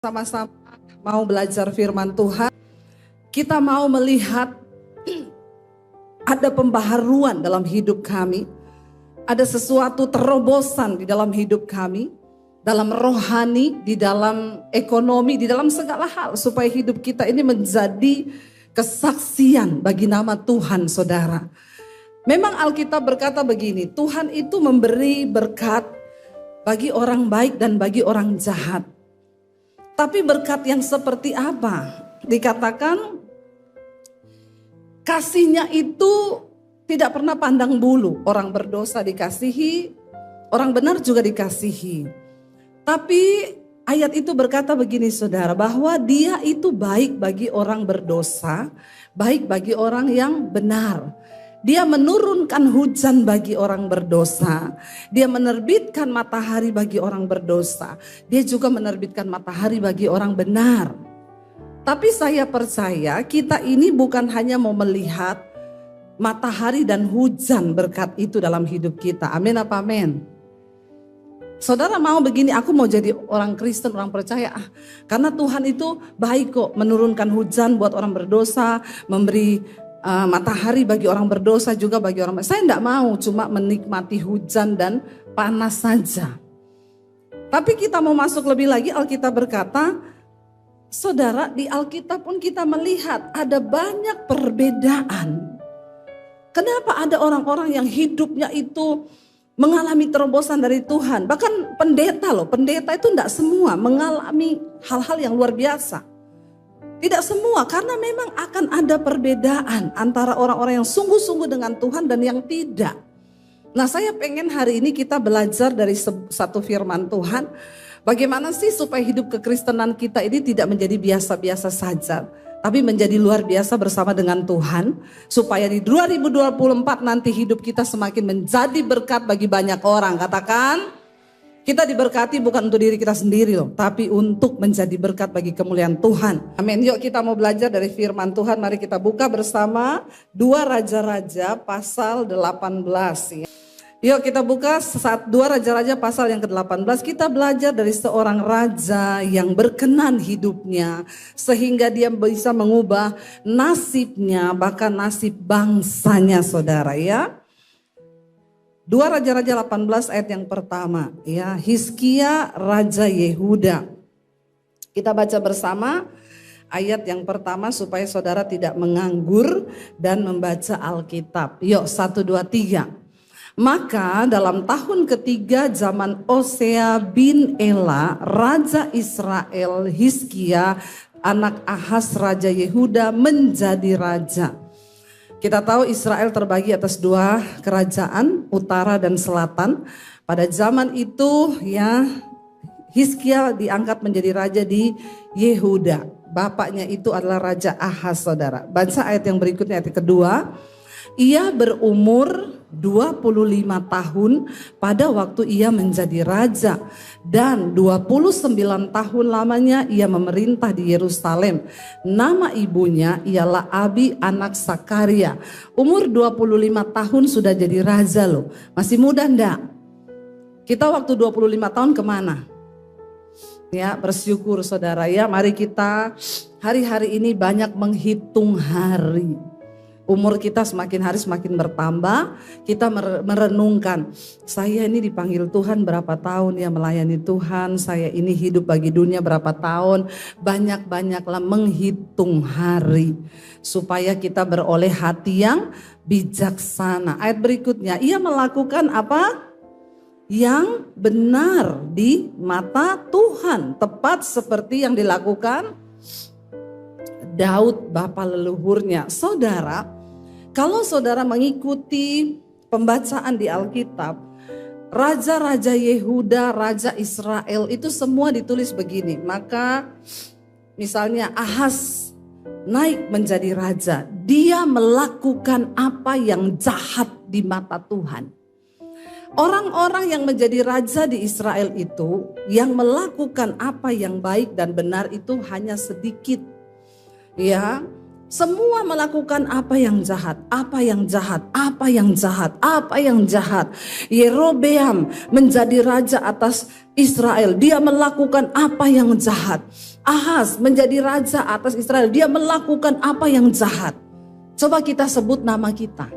Sama-sama mau belajar firman Tuhan, kita mau melihat ada pembaharuan dalam hidup kami, ada sesuatu terobosan di dalam hidup kami, dalam rohani, di dalam ekonomi, di dalam segala hal, supaya hidup kita ini menjadi kesaksian bagi nama Tuhan, saudara. Memang Alkitab berkata begini, Tuhan itu memberi berkat bagi orang baik dan bagi orang jahat. Tapi berkat yang seperti apa? Dikatakan kasihnya itu tidak pernah pandang bulu. Orang berdosa dikasihi, orang benar juga dikasihi. Tapi ayat itu berkata begini saudara, bahwa dia itu baik bagi orang berdosa, baik bagi orang yang benar. Dia menurunkan hujan bagi orang berdosa. Dia menerbitkan matahari bagi orang berdosa. Dia juga menerbitkan matahari bagi orang benar. Tapi saya percaya kita ini bukan hanya mau melihat matahari dan hujan berkat itu dalam hidup kita. Amin apa amin? Saudara mau begini, aku mau jadi orang Kristen, orang percaya. Karena Tuhan itu baik kok, menurunkan hujan buat orang berdosa, memberi matahari bagi orang berdosa juga bagi orang. Saya tidak mau cuma menikmati hujan dan panas saja. Tapi kita mau masuk lebih lagi, Alkitab berkata, saudara, di Alkitab pun kita melihat ada banyak perbedaan. Kenapa ada orang-orang yang hidupnya itu mengalami terobosan dari Tuhan? Bahkan pendeta loh, pendeta itu tidak semua mengalami hal-hal yang luar biasa. Tidak semua, karena memang akan ada perbedaan antara orang-orang yang sungguh-sungguh dengan Tuhan dan yang tidak. Nah, saya pengen hari ini kita belajar dari satu firman Tuhan. Bagaimana sih supaya hidup kekristenan kita ini tidak menjadi biasa-biasa saja, tapi menjadi luar biasa bersama dengan Tuhan. Supaya di 2024 nanti hidup kita semakin menjadi berkat bagi banyak orang. Katakan, kita diberkati bukan untuk diri kita sendiri loh, tapi untuk menjadi berkat bagi kemuliaan Tuhan. Amin. Yuk kita mau belajar dari firman Tuhan. Mari kita buka bersama 2 Raja-Raja pasal 18. Yuk kita buka 2 Raja-Raja pasal yang ke-18. Kita belajar dari seorang raja yang berkenan hidupnya, sehingga dia bisa mengubah nasibnya, bahkan nasib bangsanya, saudara ya. 2 Raja-Raja 18 ayat yang pertama ya, Hizkia Raja Yehuda. Kita baca bersama ayat yang pertama supaya saudara tidak menganggur dan membaca Alkitab. Yuk 1, 2, 3. Maka dalam tahun ketiga zaman Osea bin Ela, Raja Israel, Hizkia anak Ahaz Raja Yehuda menjadi raja. Kita tahu Israel terbagi atas 2 kerajaan, utara dan selatan. Pada zaman itu ya, Hizkia diangkat menjadi raja di Yehuda. Bapaknya itu adalah Raja Ahaz, saudara. Baca ayat yang berikutnya, ayat kedua. Ia berumur 25 tahun pada waktu ia menjadi raja, dan 29 tahun lamanya ia memerintah di Yerusalem. Nama ibunya ialah Abi anak Sakaria. Umur 25 tahun sudah jadi raja loh. Masih muda enggak? Kita waktu 25 tahun kemana? Ya, bersyukur saudara ya. Mari kita hari-hari ini banyak menghitung hari. Umur kita semakin hari semakin bertambah, kita merenungkan, saya ini dipanggil Tuhan berapa tahun ya melayani Tuhan, saya ini hidup bagi dunia berapa tahun, banyak-banyaklah menghitung hari, supaya kita beroleh hati yang bijaksana. Ayat berikutnya, ia melakukan apa? Yang benar di mata Tuhan, tepat seperti yang dilakukan Daud bapa leluhurnya. Saudara, kalau saudara mengikuti pembacaan di Alkitab, raja-raja Yehuda, raja Israel itu semua ditulis begini. Maka misalnya Ahaz naik menjadi raja, dia melakukan apa yang jahat di mata Tuhan. Orang-orang yang menjadi raja di Israel itu, yang melakukan apa yang baik dan benar itu hanya sedikit. Ya, Semua melakukan apa yang jahat, apa yang jahat, apa yang jahat, apa yang jahat. Yerobeam menjadi raja atas Israel, dia melakukan apa yang jahat. Ahaz menjadi raja atas Israel, dia melakukan apa yang jahat. Coba kita sebut nama kita.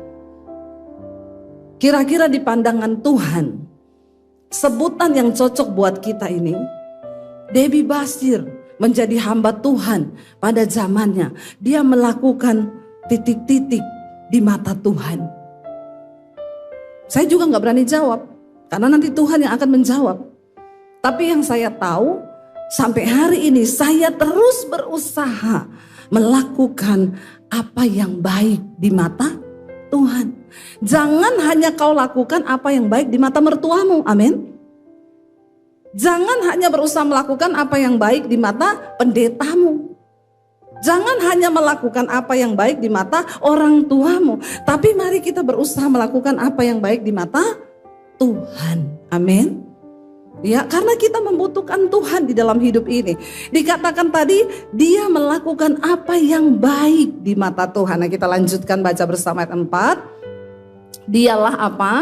Kira-kira di pandangan Tuhan, sebutan yang cocok buat kita ini, Debbie Basir menjadi hamba Tuhan pada zamannya. Dia melakukan titik-titik di mata Tuhan. Saya juga gak berani jawab, karena nanti Tuhan yang akan menjawab. Tapi yang saya tahu, sampai hari ini saya terus berusaha melakukan apa yang baik di mata Tuhan. Jangan hanya kau lakukan apa yang baik di mata mertuamu, amin. Jangan hanya berusaha melakukan apa yang baik di mata pendetamu. Jangan hanya melakukan apa yang baik di mata orang tuamu. Tapi mari kita berusaha melakukan apa yang baik di mata Tuhan. Amin. Ya, karena kita membutuhkan Tuhan di dalam hidup ini. Dikatakan tadi, dia melakukan apa yang baik di mata Tuhan. Nah, kita lanjutkan baca bersama ayat 4. Dialah apa?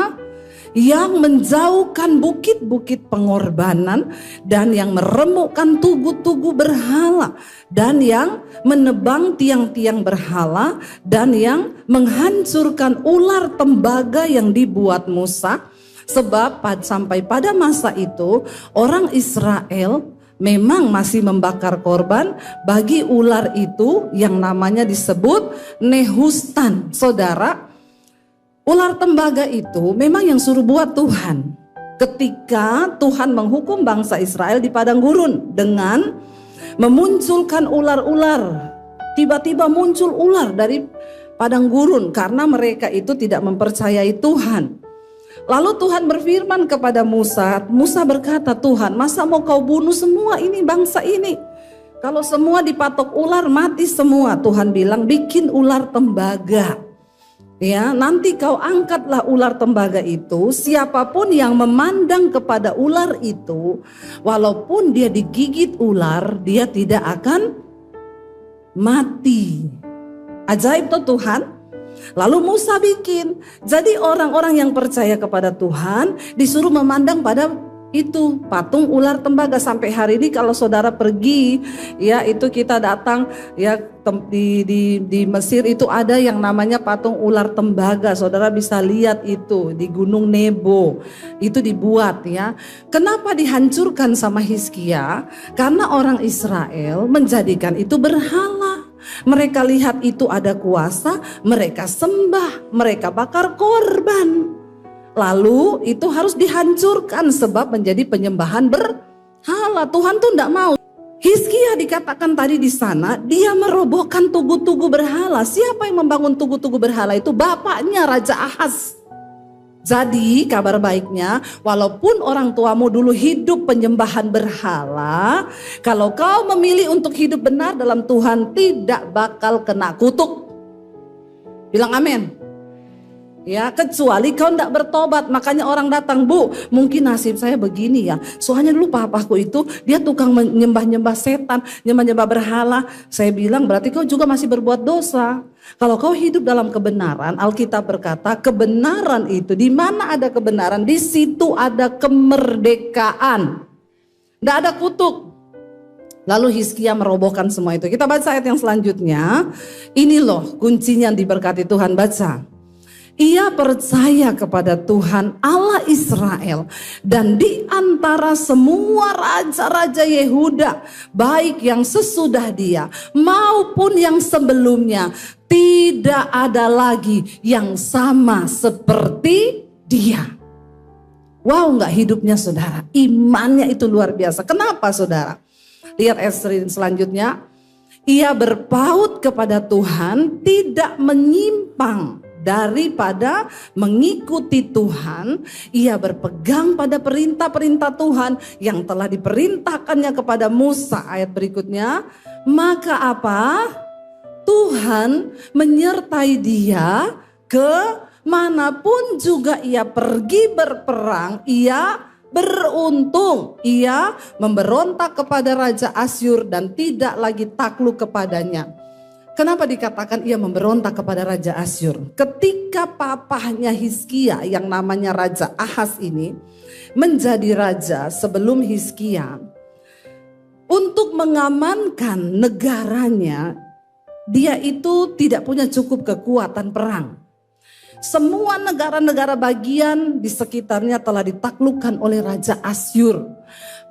Yang menjauhkan bukit-bukit pengorbanan dan yang meremukkan tugu-tugu berhala dan yang menebang tiang-tiang berhala dan yang menghancurkan ular tembaga yang dibuat Musa. Sebab sampai pada masa itu orang Israel memang masih membakar korban bagi ular itu yang namanya disebut Nehustan. Saudara, ular tembaga itu memang yang suruh buat Tuhan. Ketika Tuhan menghukum bangsa Israel di padang gurun dengan memunculkan ular-ular. Tiba-tiba muncul ular dari padang gurun karena mereka itu tidak mempercayai Tuhan. Lalu Tuhan berfirman kepada Musa. Musa berkata, Tuhan, masa mau kau bunuh semua ini bangsa ini? Kalau semua dipatok ular mati semua. Tuhan bilang bikin ular tembaga. Ya, nanti kau angkatlah ular tembaga itu, siapapun yang memandang kepada ular itu, walaupun dia digigit ular, dia tidak akan mati. Ajaib tuh Tuhan. Lalu Musa bikin, jadi orang-orang yang percaya kepada Tuhan disuruh memandang pada itu patung ular tembaga. Sampai hari ini kalau saudara pergi, ya itu kita datang ya di Mesir itu ada yang namanya patung ular tembaga. Saudara bisa lihat itu di Gunung Nebo. Itu dibuat ya. Kenapa dihancurkan sama Hizkia? Karena orang Israel menjadikan itu berhala. Mereka lihat itu ada kuasa, mereka sembah, mereka bakar korban. Lalu itu harus dihancurkan sebab menjadi penyembahan berhala. Tuhan tuh enggak mau. Hizkia dikatakan tadi di sana, dia merobohkan tugu-tugu berhala. Siapa yang membangun tugu-tugu berhala itu? Bapaknya Raja Ahaz. Jadi kabar baiknya, walaupun orang tuamu dulu hidup penyembahan berhala, kalau kau memilih untuk hidup benar dalam Tuhan, tidak bakal kena kutuk. Bilang amin. Ya, kecuali kau tidak bertobat. Makanya orang datang, Bu, mungkin nasib saya begini ya. Soalnya dulu papaku itu dia tukang menyembah-nyembah setan, nyembah-nyembah berhala. Saya bilang berarti kau juga masih berbuat dosa. Kalau kau hidup dalam kebenaran, Alkitab berkata kebenaran itu, di mana ada kebenaran, di situ ada kemerdekaan. Tidak ada kutuk. Lalu Hizkia merobohkan semua itu. Kita baca ayat yang selanjutnya. Ini loh kuncinya yang diberkati Tuhan, baca. Ia percaya kepada Tuhan Allah Israel, dan di antara semua raja-raja Yehuda, baik yang sesudah dia maupun yang sebelumnya, tidak ada lagi yang sama seperti dia. Wow, enggak hidupnya saudara, imannya itu luar biasa. Kenapa saudara? Lihat ayat selanjutnya. Ia berpaut kepada Tuhan, tidak menyimpang daripada mengikuti Tuhan. Ia berpegang pada perintah-perintah Tuhan yang telah diperintahkannya kepada Musa. Ayat berikutnya, maka apa? Tuhan menyertai dia ke manapun juga ia pergi berperang, ia beruntung. Ia memberontak kepada Raja Asyur dan tidak lagi takluk kepadanya. Kenapa dikatakan ia memberontak kepada Raja Asyur? Ketika papahnya Hizkia yang namanya Raja Ahaz ini menjadi raja sebelum Hizkia, untuk mengamankan negaranya, dia itu tidak punya cukup kekuatan perang. Semua negara-negara bagian di sekitarnya telah ditaklukkan oleh Raja Asyur.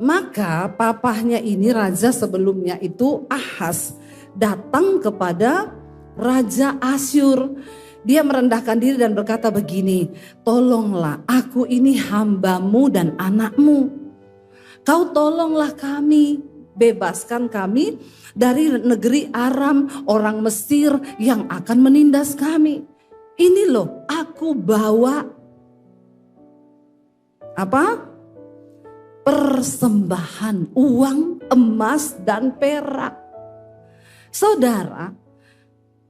Maka papahnya ini raja sebelumnya itu Ahaz datang kepada Raja Asyur. Dia merendahkan diri dan berkata begini, tolonglah aku ini hambamu dan anakmu. Kau tolonglah kami, bebaskan kami dari negeri Aram, orang Mesir yang akan menindas kami. Ini loh, aku bawa persembahan uang, emas dan perak. Saudara,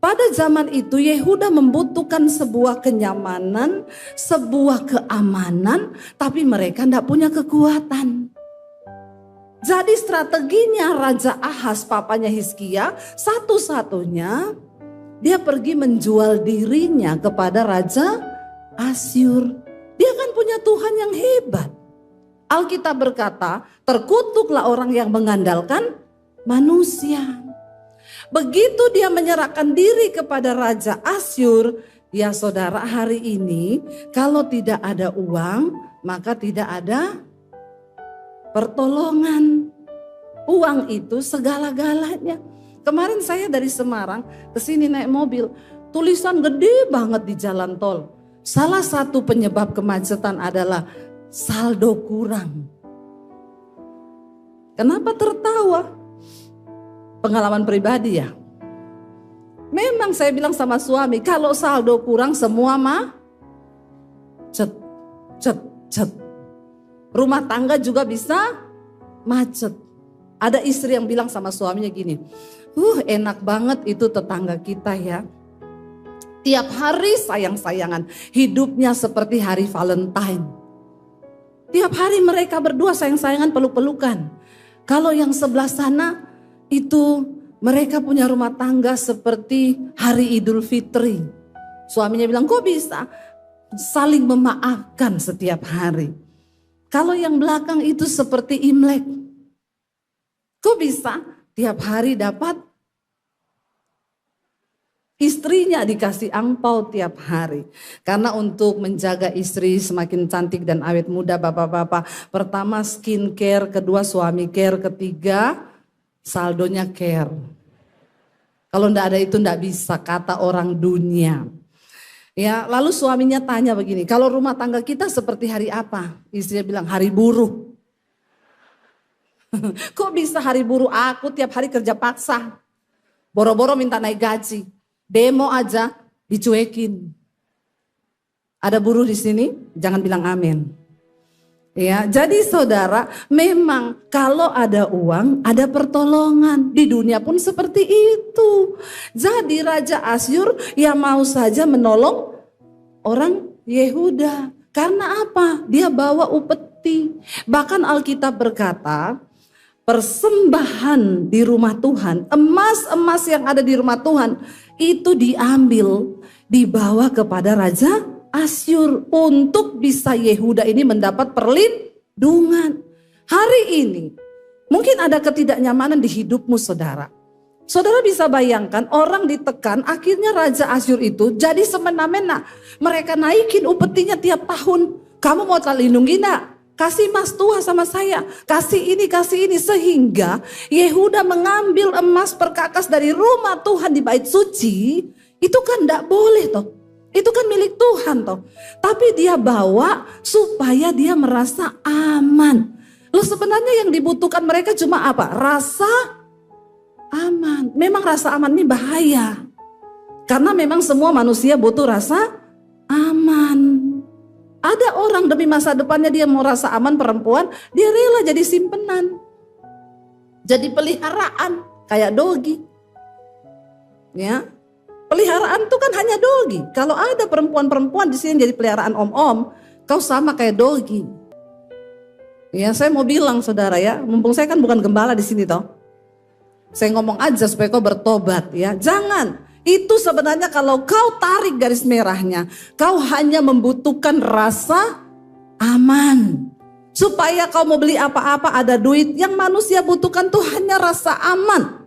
pada zaman itu Yehuda membutuhkan sebuah kenyamanan, sebuah keamanan, tapi mereka tidak punya kekuatan. Jadi strateginya Raja Ahaz, papanya Hizkia, satu-satunya dia pergi menjual dirinya kepada Raja Asyur. Dia kan punya Tuhan yang hebat. Alkitab berkata, terkutuklah orang yang mengandalkan manusia. Begitu dia menyerahkan diri kepada Raja Asyur, ya saudara, hari ini kalau tidak ada uang, maka tidak ada pertolongan. Uang itu segala-galanya. Kemarin saya dari Semarang ke sini naik mobil, tulisan gede banget di jalan tol. Salah satu penyebab kemacetan adalah saldo kurang. Kenapa tertawa? Pengalaman pribadi ya. Memang saya bilang sama suami, kalau saldo kurang semua macet. Rumah tangga juga bisa macet. Ada istri yang bilang sama suaminya gini, enak banget itu tetangga kita ya. Tiap hari sayang-sayangan, hidupnya seperti hari Valentine. Tiap hari mereka berdua sayang-sayangan, peluk-pelukan. Kalau yang sebelah sana itu mereka punya rumah tangga seperti hari Idul Fitri. Suaminya bilang, kok bisa saling memaafkan setiap hari. Kalau yang belakang itu seperti Imlek. Kok bisa tiap hari dapat istrinya dikasih angpau tiap hari. Karena untuk menjaga istri semakin cantik dan awet muda, bapak-bapak, pertama skincare, kedua suami care, ketiga saldonya care. Kalau enggak ada itu enggak bisa, kata orang dunia. Ya, lalu suaminya tanya begini, kalau rumah tangga kita seperti hari apa? Istrinya bilang hari buruh. Kok bisa hari buruh? Aku tiap hari kerja paksa. Boro-boro minta naik gaji. Demo aja dicuekin. Ada buruh di sini? Jangan bilang amin. Ya, jadi saudara, memang kalau ada uang, ada pertolongan. Di dunia pun seperti itu. Jadi Raja Asyur yang mau saja menolong orang Yehuda. Karena apa? Dia bawa upeti. Bahkan Alkitab berkata, persembahan di rumah Tuhan, emas-emas yang ada di rumah Tuhan, itu diambil, dibawa kepada Raja Asyur untuk bisa Yehuda ini mendapat perlindungan. Hari ini mungkin ada ketidaknyamanan di hidupmu saudara. Saudara bisa bayangkan orang ditekan, akhirnya Raja Asyur itu jadi semena-mena. Mereka naikin upetinya tiap tahun. Kamu mau terlindungi enggak? Kasih emas tua sama saya, kasih ini, sehingga Yehuda mengambil emas perkakas dari rumah Tuhan di bait suci. Itu kan enggak boleh toh, itu kan milik Tuhan toh. Tapi dia bawa supaya dia merasa aman. Loh, sebenarnya yang dibutuhkan mereka cuma apa? Rasa aman. Memang rasa aman ini bahaya, karena memang semua manusia butuh rasa aman. Ada orang demi masa depannya dia mau rasa aman, perempuan, dia rela jadi simpenan. Jadi peliharaan, kayak dogi. Ya. Peliharaan itu kan hanya dogi. Kalau ada perempuan-perempuan di sini jadi peliharaan om-om, kau sama kayak dogi. Ya, saya mau bilang saudara ya, mumpung saya kan bukan gembala di sini toh. Saya ngomong aja supaya kau bertobat ya. Jangan. Itu sebenarnya kalau kau tarik garis merahnya, kau hanya membutuhkan rasa aman. Supaya kau mau beli apa-apa ada duit, yang manusia butuhkan tuh hanya rasa aman.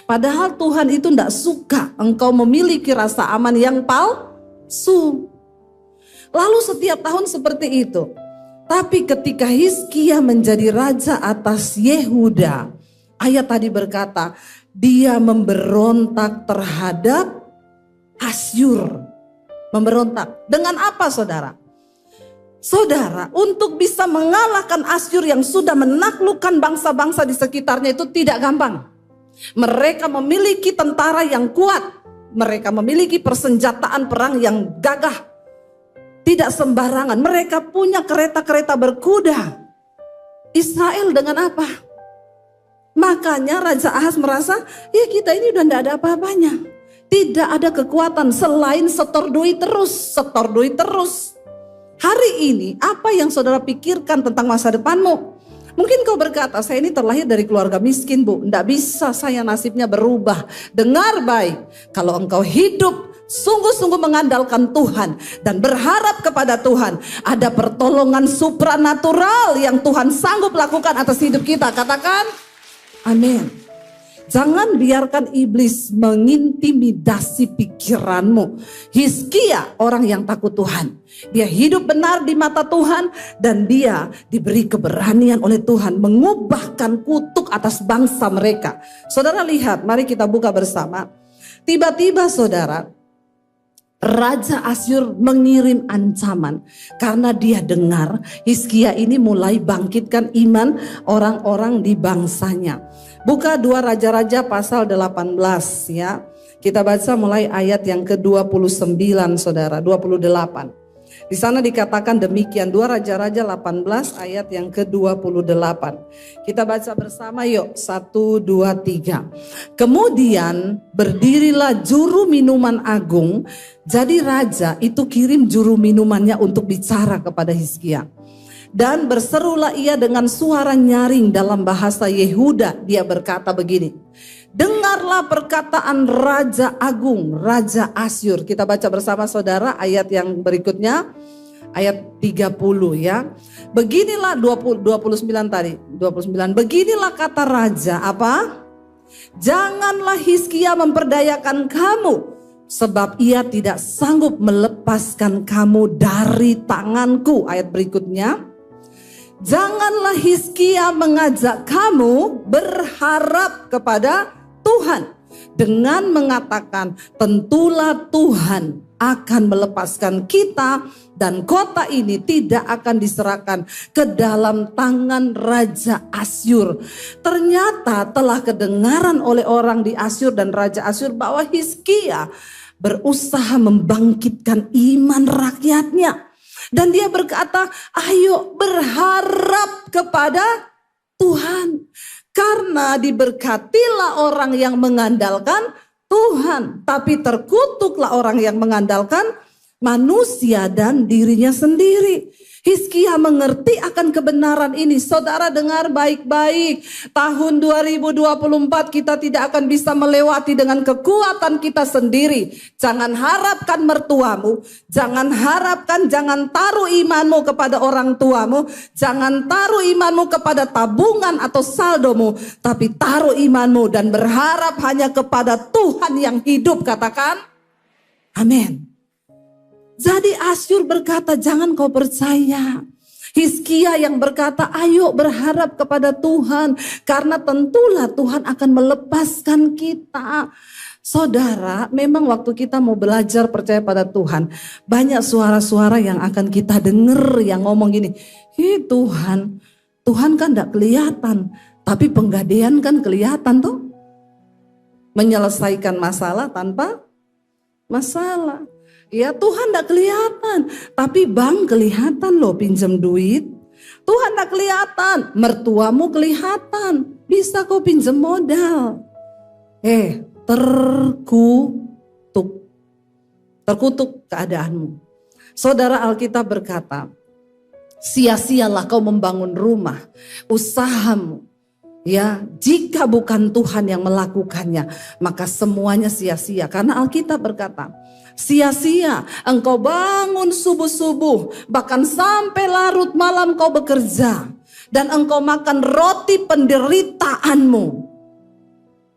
Padahal Tuhan itu tidak suka engkau memiliki rasa aman yang palsu. Lalu setiap tahun seperti itu. Tapi ketika Hizkia menjadi raja atas Yehuda, ayat tadi berkata, dia memberontak terhadap Asyur. Memberontak. Dengan apa saudara? Saudara, untuk bisa mengalahkan Asyur yang sudah menaklukkan bangsa-bangsa di sekitarnya itu tidak gampang. Mereka memiliki tentara yang kuat. Mereka memiliki persenjataan perang yang gagah. Tidak sembarangan. Mereka punya kereta-kereta berkuda. Israel dengan apa? Makanya Raja Ahaz merasa, ya kita ini udah tidak ada apa-apanya. Tidak ada kekuatan selain setor duit terus. Hari ini apa yang saudara pikirkan tentang masa depanmu? Mungkin kau berkata, saya ini terlahir dari keluarga miskin bu. Tidak bisa saya nasibnya berubah. Dengar baik, kalau engkau hidup sungguh-sungguh mengandalkan Tuhan dan berharap kepada Tuhan, ada pertolongan supranatural yang Tuhan sanggup lakukan atas hidup kita. Katakan amin. Jangan biarkan iblis mengintimidasi pikiranmu. Hizkia orang yang takut Tuhan. Dia hidup benar di mata Tuhan dan dia diberi keberanian oleh Tuhan mengubahkan kutuk atas bangsa mereka. Saudara lihat, mari kita buka bersama. Tiba-tiba saudara, Raja Asyur mengirim ancaman karena dia dengar Hizkia ini mulai bangkitkan iman orang-orang di bangsanya. Buka 2 Raja-Raja pasal 18 ya. Kita baca mulai ayat yang ke-29 saudara, 28. Di sana dikatakan demikian, 2 Raja-Raja 18 ayat yang ke-28. Kita baca bersama yuk, 1, 2, 3. Kemudian berdirilah juru minuman agung. Jadi raja itu kirim juru minumannya untuk bicara kepada Hizkia. Dan berserulah ia dengan suara nyaring dalam bahasa Yehuda. Dia berkata begini, dengarlah perkataan Raja Agung, Raja Asyur. Kita baca bersama saudara ayat yang berikutnya, ayat 30 ya. Beginilah 29 tadi, 29. Beginilah kata Raja, apa? Janganlah Hizkia memperdayakan kamu, sebab ia tidak sanggup melepaskan kamu dari tanganku. Ayat berikutnya. Janganlah Hizkia mengajak kamu berharap kepada Tuhan dengan mengatakan tentulah Tuhan akan melepaskan kita dan kota ini tidak akan diserahkan ke dalam tangan Raja Asyur. Ternyata telah kedengaran oleh orang di Asyur dan Raja Asyur bahwa Hizkia berusaha membangkitkan iman rakyatnya. Dan dia berkata, ayo berharap kepada Tuhan. Karena diberkatilah orang yang mengandalkan Tuhan. Tapi terkutuklah orang yang mengandalkan manusia dan dirinya sendiri. Hizkia mengerti akan kebenaran ini. Saudara dengar baik-baik. Tahun 2024 kita tidak akan bisa melewati dengan kekuatan kita sendiri. Jangan harapkan mertuamu. Jangan taruh imanmu kepada orang tuamu. Jangan taruh imanmu kepada tabungan atau saldomu. Tapi taruh imanmu dan berharap hanya kepada Tuhan yang hidup. Katakan amin. Jadi Asyur berkata jangan kau percaya. Hizkia yang berkata ayo berharap kepada Tuhan. Karena tentulah Tuhan akan melepaskan kita. Saudara, memang waktu kita mau belajar percaya pada Tuhan. Banyak suara-suara yang akan kita dengar yang ngomong gini. Tuhan kan gak kelihatan. Tapi penggadean kan kelihatan tuh. Menyelesaikan masalah tanpa masalah. Ya Tuhan gak kelihatan, tapi bank kelihatan loh pinjam duit. Tuhan gak kelihatan, mertuamu kelihatan, bisa kau pinjam modal. Terkutuk keadaanmu. Saudara, Alkitab berkata, sia-sialah kau membangun rumah, usahamu. Ya, jika bukan Tuhan yang melakukannya, maka semuanya sia-sia. Karena Alkitab berkata, sia-sia engkau bangun subuh-subuh, bahkan sampai larut malam kau bekerja, dan engkau makan roti penderitaanmu.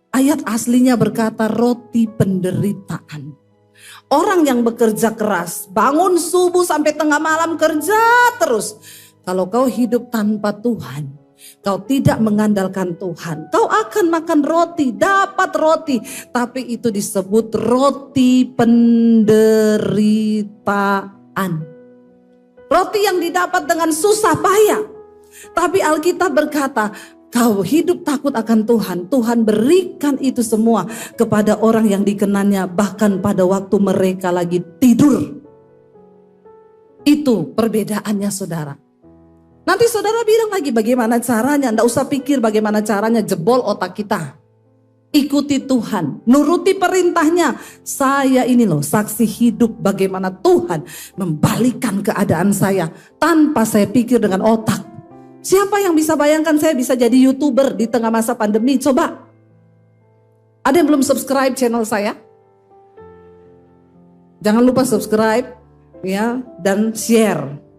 Ayat aslinya berkata roti penderitaan. Orang yang bekerja keras, bangun subuh sampai tengah malam kerja terus. Kalau kau hidup tanpa Tuhan, kau tidak mengandalkan Tuhan, kau akan makan roti, dapat roti, tapi itu disebut roti penderitaan. Roti yang didapat dengan susah payah. Tapi Alkitab berkata, kau hidup takut akan Tuhan, Tuhan berikan itu semua kepada orang yang dikenannya, bahkan pada waktu mereka lagi tidur. Itu perbedaannya, saudara. Nanti saudara bilang lagi bagaimana caranya, enggak usah pikir bagaimana caranya, jebol otak kita. Ikuti Tuhan, nuruti perintahnya. Saya ini loh saksi hidup bagaimana Tuhan membalikkan keadaan saya tanpa saya pikir dengan otak. Siapa yang bisa bayangkan saya bisa jadi YouTuber di tengah masa pandemi? Coba. Ada yang belum subscribe channel saya? Jangan lupa subscribe ya dan share.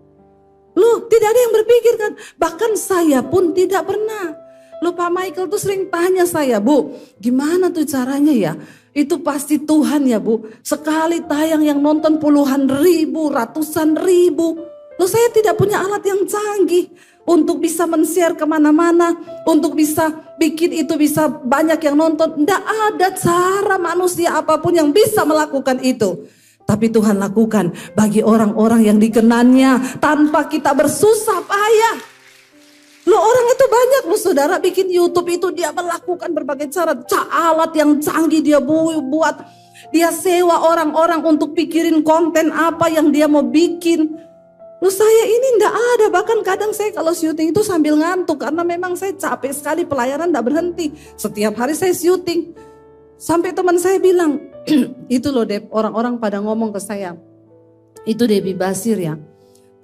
Loh, tidak ada yang berpikir kan? Bahkan saya pun tidak pernah. Loh, Pak Michael tuh sering tanya saya, Bu, gimana tuh caranya ya? Itu pasti Tuhan ya, Bu. Sekali tayang yang nonton puluhan ribu, ratusan ribu. Loh, saya tidak punya alat yang canggih untuk bisa men-share kemana-mana, untuk bisa bikin itu bisa banyak yang nonton. Tidak ada cara manusia apapun yang bisa melakukan itu. Tapi Tuhan lakukan bagi orang-orang yang dikenannya tanpa kita bersusah payah. Loh, orang itu banyak loh saudara bikin YouTube itu, dia melakukan berbagai cara. Alat yang canggih dia buat. Dia sewa orang-orang untuk pikirin konten apa yang dia mau bikin. Loh, saya ini enggak ada, bahkan kadang saya kalau syuting itu sambil ngantuk karena memang saya capek sekali, pelayanan enggak berhenti. Setiap hari saya syuting. Sampai teman saya bilang, itu loh Deb, orang-orang pada ngomong ke saya, itu Debbie Basir ya,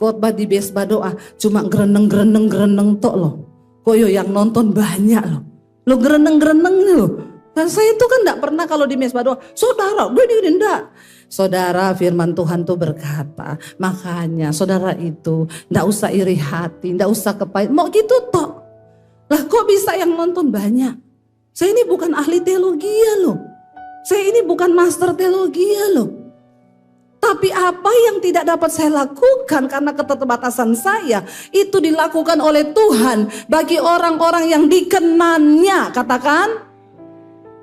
khotbah di Besba Doa cuma gereneng tok loh. Koyo yang nonton banyak loh. Lo gereneng loh. Dan saya itu kan enggak pernah kalau di Besba Doa, saudara, gue enggak. Saudara, firman Tuhan tuh berkata, makanya saudara itu enggak usah iri hati, enggak usah kepait, mau gitu toh. Lah kok bisa yang nonton banyak? Saya ini bukan ahli teologi loh. Saya ini bukan master teologi loh. Tapi apa yang tidak dapat saya lakukan karena keterbatasan saya, itu dilakukan oleh Tuhan bagi orang-orang yang dikenannya. Katakan,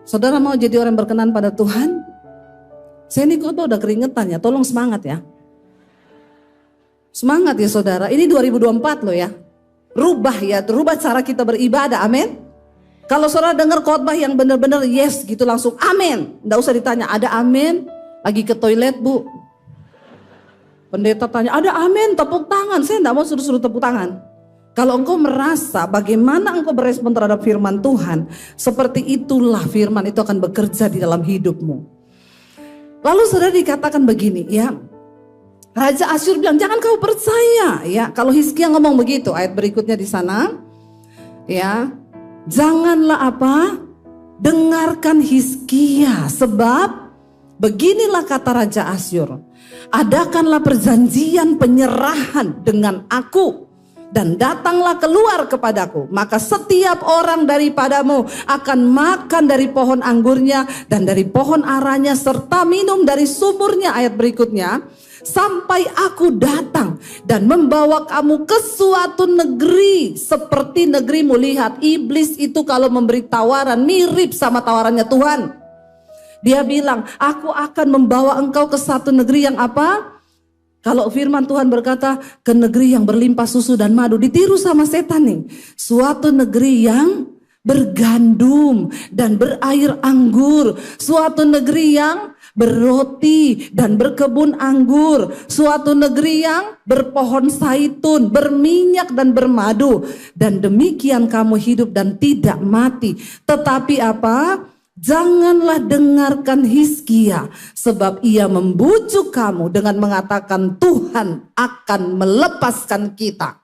saudara mau jadi orang yang berkenan pada Tuhan? Saya ini kok udah keringetan ya, tolong semangat ya. Semangat ya saudara, ini 2024 loh ya. Rubah cara kita beribadah, amin. Kalau saudara dengar khotbah yang benar-benar yes gitu langsung amin. Nggak usah ditanya, ada amin? Lagi ke toilet bu. Pendeta tanya, ada amin? Tepuk tangan. Saya nggak mau suruh-suruh tepuk tangan. Kalau engkau merasa bagaimana engkau berespon terhadap firman Tuhan, seperti itulah firman itu akan bekerja di dalam hidupmu. Lalu saudara dikatakan begini ya. Raja Asyur bilang, jangan kau percaya ya. Kalau Hizkia ngomong begitu, ayat berikutnya di sana ya. Janganlah apa? Dengarkan Hizkia, sebab beginilah kata Raja Asyur. Adakanlah perjanjian penyerahan dengan aku dan datanglah keluar kepadaku. Maka setiap orang daripadamu akan makan dari pohon anggurnya dan dari pohon aranya serta minum dari sumurnya. Ayat berikutnya. Sampai aku datang dan membawa kamu ke suatu negeri seperti negerimu. Lihat, iblis itu kalau memberi tawaran mirip sama tawarannya Tuhan. Dia bilang, aku akan membawa engkau ke satu negeri yang apa? Kalau firman Tuhan berkata, ke negeri yang berlimpah susu dan madu. Ditiru sama setan nih. Suatu negeri yang bergandum dan berair anggur. Suatu negeri yang berroti dan berkebun anggur. Suatu negeri yang berpohon zaitun, berminyak dan bermadu. Dan demikian kamu hidup dan tidak mati. Tetapi apa? Janganlah dengarkan Hizkia, sebab ia membujuk kamu dengan mengatakan Tuhan akan melepaskan kita.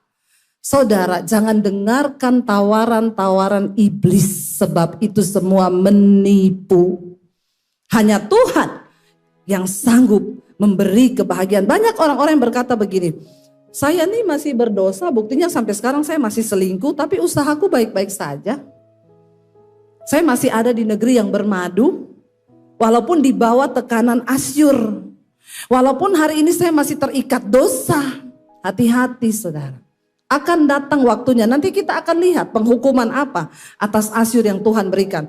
Saudara, jangan dengarkan tawaran-tawaran iblis, sebab itu semua menipu. Hanya Tuhan yang sanggup memberi kebahagiaan. Banyak orang-orang yang berkata begini, saya nih masih berdosa, buktinya sampai sekarang saya masih selingkuh, tapi usahaku baik-baik saja. Saya masih ada di negeri yang bermadu, walaupun di bawah tekanan Asyur. Walaupun hari ini saya masih terikat dosa. Hati-hati saudara. Akan datang waktunya, nanti kita akan lihat penghukuman apa atas Asyur yang Tuhan berikan.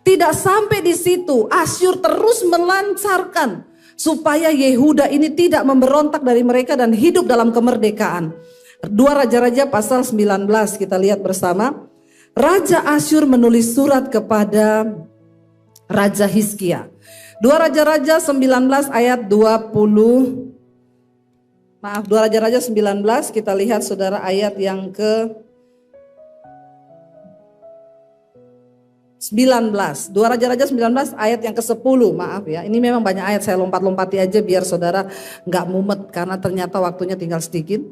Tidak sampai di situ, Asyur terus melancarkan supaya Yehuda ini tidak memberontak dari mereka dan hidup dalam kemerdekaan. 2 Raja-Raja pasal 19 kita lihat bersama. Raja Asyur menulis surat kepada Raja Hizkia. 2 Raja-Raja 19 ayat 20. 2 Raja-Raja 19 kita lihat saudara ayat yang ke 19. 2 Raja-Raja 19 ayat yang ke 10. Maaf ya, ini memang banyak ayat, saya lompat-lompati aja biar saudara gak mumet karena ternyata waktunya tinggal sedikit.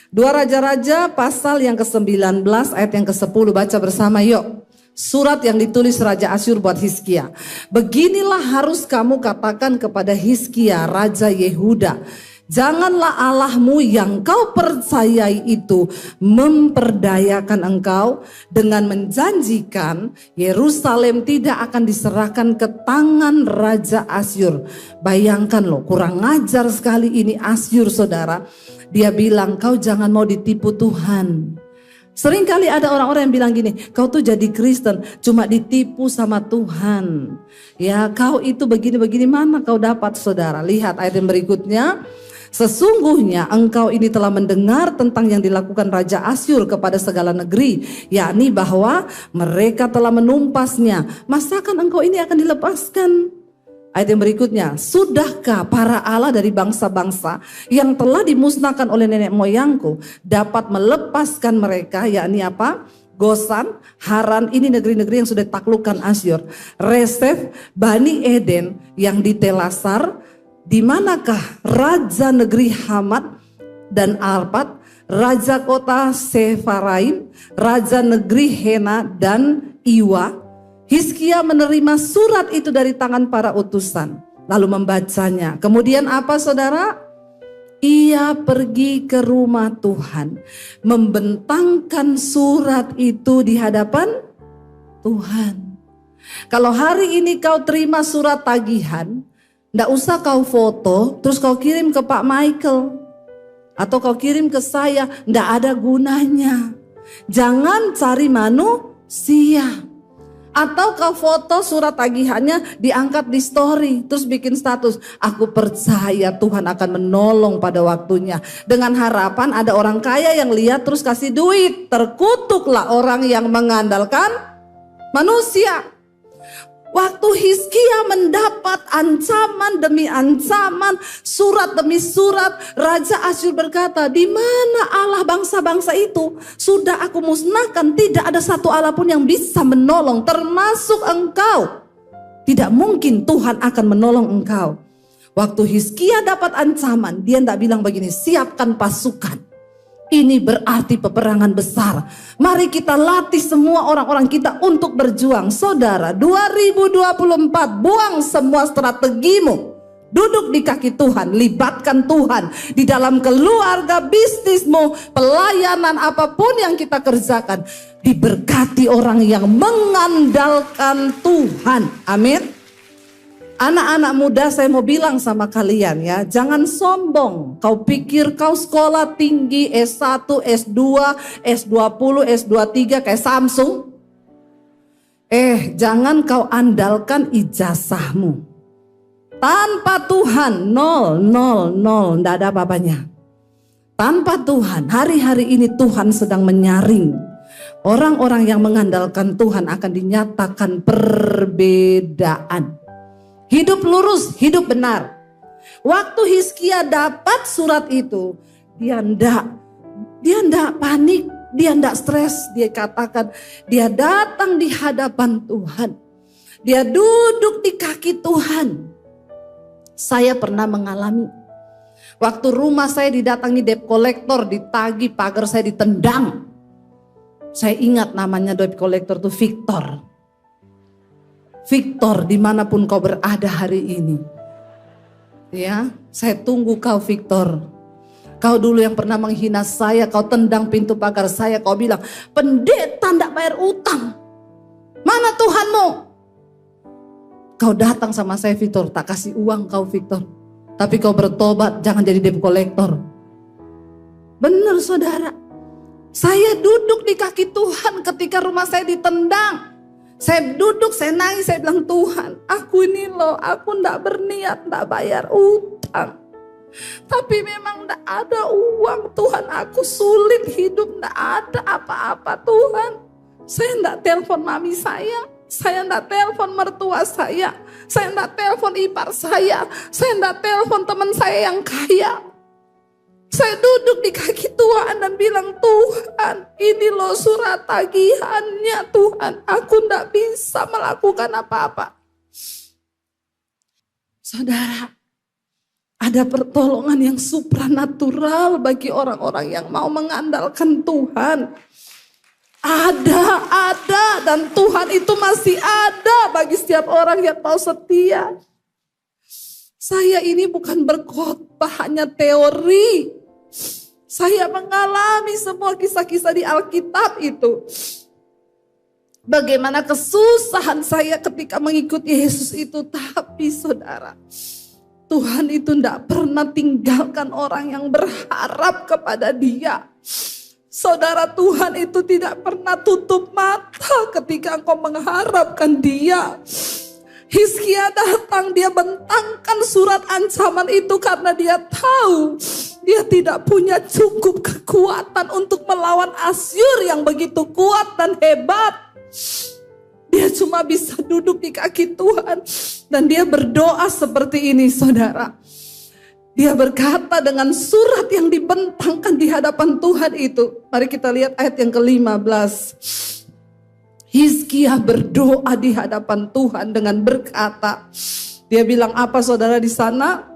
2 Raja-Raja pasal yang ke 19 ayat yang ke 10, baca bersama yuk. Surat yang ditulis Raja Asyur buat Hizkia. Beginilah harus kamu katakan kepada Hizkia Raja Yehuda. Janganlah Allahmu yang kau percayai itu memperdayakan engkau dengan menjanjikan Yerusalem tidak akan diserahkan ke tangan Raja Asyur. Bayangkan loh, kurang ajar sekali ini Asyur saudara. Dia bilang kau jangan mau ditipu Tuhan. Seringkali ada orang-orang yang bilang gini, kau tuh jadi Kristen cuma ditipu sama Tuhan. Ya kau itu begini-begini, mana kau dapat saudara. Lihat ayat yang berikutnya. Sesungguhnya engkau ini telah mendengar tentang yang dilakukan Raja Asyur kepada segala negeri, yakni bahwa mereka telah menumpasnya. Masakan engkau ini akan dilepaskan? Ayat yang berikutnya, sudahkah para Allah dari bangsa-bangsa yang telah dimusnahkan oleh nenek moyangku dapat melepaskan mereka, yakni apa? Gosan, Haran, ini negeri-negeri yang sudah ditaklukkan Asyur. Resef, Bani Eden yang di Telasar. Di manakah raja negeri Hamat dan Arpad, raja kota Sefaraim, raja negeri Hena dan Iwa? Hizkia menerima surat itu dari tangan para utusan, lalu membacanya. Kemudian apa saudara? Ia pergi ke rumah Tuhan, membentangkan surat itu di hadapan Tuhan. Kalau hari ini kau terima surat tagihan, nggak usah kau foto, terus kau kirim ke Pak Michael. Atau kau kirim ke saya, nggak ada gunanya. Jangan cari manusia. Atau kau foto surat tagihannya, diangkat di story, terus bikin status. Aku percaya Tuhan akan menolong pada waktunya. Dengan harapan ada orang kaya yang lihat terus kasih duit. Terkutuklah orang yang mengandalkan manusia. Waktu Hizkia mendapat ancaman demi ancaman, surat demi surat, Raja Asyur berkata, di mana Allah bangsa-bangsa itu? Sudah aku musnahkan, tidak ada satu Allah pun yang bisa menolong, termasuk engkau. Tidak mungkin Tuhan akan menolong engkau. Waktu Hizkia dapat ancaman, dia tidak bilang begini, siapkan pasukan. Ini berarti peperangan besar. Mari kita latih semua orang-orang kita untuk berjuang. Saudara, 2024 buang semua strategimu. Duduk di kaki Tuhan, libatkan Tuhan di dalam keluarga, bisnismu, pelayanan apapun yang kita kerjakan. Diberkati orang yang mengandalkan Tuhan. Amin. Anak-anak muda, saya mau bilang sama kalian ya, jangan sombong. Kau pikir kau sekolah tinggi S1, S2, S20, S23 kayak Samsung? Jangan kau andalkan ijazahmu. Tanpa Tuhan, nol, enggak ada apa-apanya. Tanpa Tuhan, hari-hari ini Tuhan sedang menyaring. Orang-orang yang mengandalkan Tuhan akan dinyatakan perbedaan. Hidup lurus, hidup benar. Waktu Hizkia dapat surat itu, dia ndak panik, dia ndak stres. Dia katakan, dia datang di hadapan Tuhan. Dia duduk di kaki Tuhan. Saya pernah mengalami Waktu rumah saya didatangi debt collector, ditagih, pagar saya ditendang. Saya ingat namanya debt collector itu Victor. Victor, dimanapun kau berada hari ini. Ya, saya tunggu kau Victor. Kau dulu yang pernah menghina saya, kau tendang pintu pagar saya, kau bilang, pendeta tidak bayar utang. Mana Tuhanmu? Kau datang sama saya Victor, tak kasih uang kau Victor. Tapi kau bertobat, jangan jadi debt collector. Benar saudara. Saya duduk di kaki Tuhan ketika rumah saya ditendang. Saya duduk, saya nangis, saya bilang, Tuhan, aku ini loh, aku tidak berniat, tidak bayar utang. Tapi memang tidak ada uang Tuhan, aku sulit hidup, tidak ada apa-apa Tuhan. Saya tidak telepon mami saya tidak telepon mertua saya tidak telepon ipar saya tidak telepon teman saya yang kaya. Saya duduk di kaki Tuhan dan bilang, Tuhan, ini loh surat tagihannya Tuhan, aku tidak bisa melakukan apa-apa. Saudara, ada pertolongan yang supranatural bagi orang-orang yang mau mengandalkan Tuhan. Ada, dan Tuhan itu masih ada bagi setiap orang yang mau setia. Saya ini bukan berkhotbah hanya teori. Saya mengalami semua kisah-kisah di Alkitab itu. Bagaimana kesusahan saya ketika mengikuti Yesus itu. Tapi saudara, Tuhan itu tidak pernah tinggalkan orang yang berharap kepada Dia. Saudara, Tuhan itu tidak pernah tutup mata ketika engkau mengharapkan Dia. Hizkia datang, dia bentangkan surat ancaman itu karena dia tahu dia tidak punya cukup kekuatan untuk melawan Asyur yang begitu kuat dan hebat. Dia cuma bisa duduk di kaki Tuhan dan dia berdoa seperti ini saudara. Dia berkata dengan surat yang dibentangkan di hadapan Tuhan itu. Mari kita lihat ayat yang ke-15. Hizkia berdoa di hadapan Tuhan dengan berkata. Dia bilang apa saudara di sana?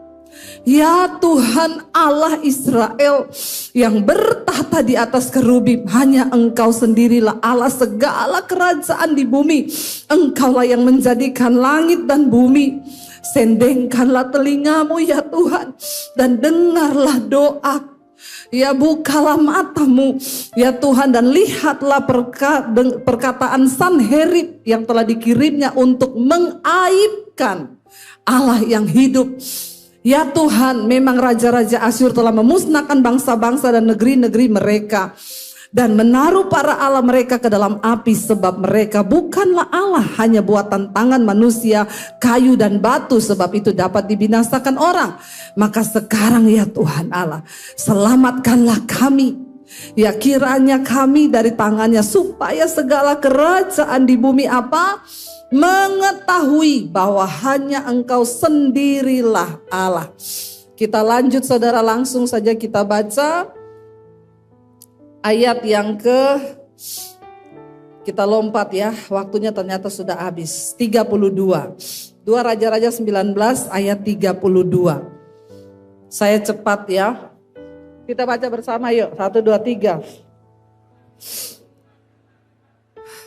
Ya Tuhan Allah Israel yang bertahta di atas kerubim, hanya Engkau sendirilah Allah segala kerajaan di bumi. Engkaulah yang menjadikan langit dan bumi. Sendengkanlah telingamu ya Tuhan dan dengarlah doa. Ya bukalah matamu ya Tuhan dan lihatlah perkataan Sanherib yang telah dikirimnya untuk mengaibkan Allah yang hidup. Ya Tuhan, memang raja-raja Asyur telah memusnahkan bangsa-bangsa dan negeri-negeri mereka dan menaruh para Allah mereka ke dalam api, sebab mereka bukanlah Allah, hanya buatan tangan manusia, kayu dan batu, sebab itu dapat dibinasakan orang. Maka sekarang ya Tuhan Allah, selamatkanlah kami. Ya kiranya kami dari tangannya, supaya segala kerajaan di bumi apa? Mengetahui bahwa hanya Engkau sendirilah Allah. Kita lanjut saudara, langsung saja kita baca ayat yang kita lompat ya, waktunya ternyata sudah habis. 32. 2 Raja-Raja 19 ayat 32. Saya cepat ya. Kita baca bersama yuk. 1, 2, 3.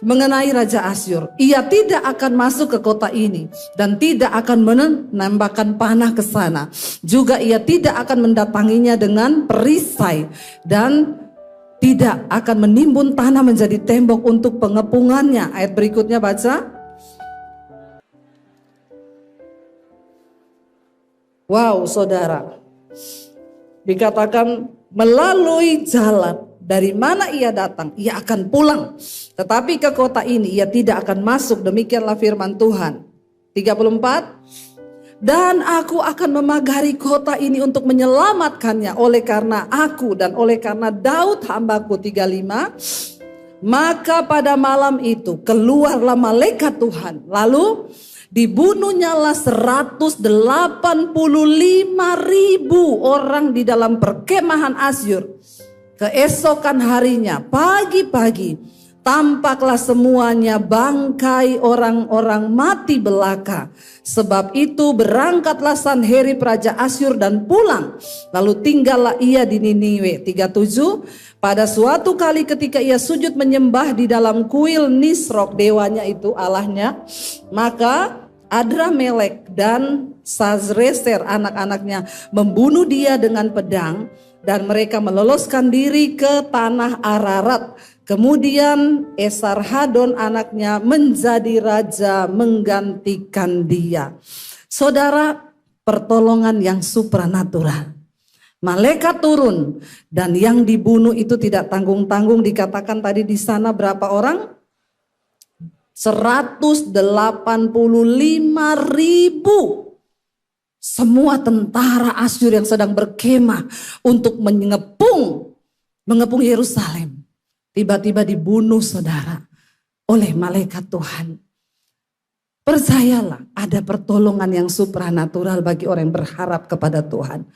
Mengenai Raja Asyur, ia tidak akan masuk ke kota ini dan tidak akan menembakkan panah ke sana. Juga ia tidak akan mendatanginya dengan perisai dan tidak akan menimbun tanah menjadi tembok untuk pengepungannya. Ayat berikutnya baca. Wow saudara, dikatakan melalui jalan dari mana ia datang, ia akan pulang. Tetapi ke kota ini ia tidak akan masuk, demikianlah firman Tuhan. 34. Dan aku akan memagari kota ini untuk menyelamatkannya oleh karena aku dan oleh karena Daud hambaku. 35. Maka pada malam itu keluarlah malaikat Tuhan, lalu dibunuhnyalah 185.000 orang di dalam perkemahan Asyur. Keesokan harinya pagi-pagi tampaklah semuanya bangkai orang-orang mati belaka. Sebab itu berangkatlah Sanherib Raja Asyur dan pulang. Lalu tinggallah ia di Niniwe. 37. Pada suatu kali ketika ia sujud menyembah di dalam kuil Nisrok, dewanya itu Allahnya, maka Adramelek dan Sazreser anak-anaknya membunuh dia dengan pedang, dan mereka meloloskan diri ke tanah Ararat. Kemudian Esarhadon anaknya menjadi raja menggantikan dia. Saudara, pertolongan yang supranatural. Malaikat turun dan yang dibunuh itu tidak tanggung-tanggung, dikatakan tadi di sana berapa orang? 185.000. Semua tentara Asyur yang sedang berkemah untuk mengepung Yerusalem. Tiba-tiba dibunuh, saudara, oleh malaikat Tuhan. Percayalah, ada pertolongan yang supranatural bagi orang yang berharap kepada Tuhan.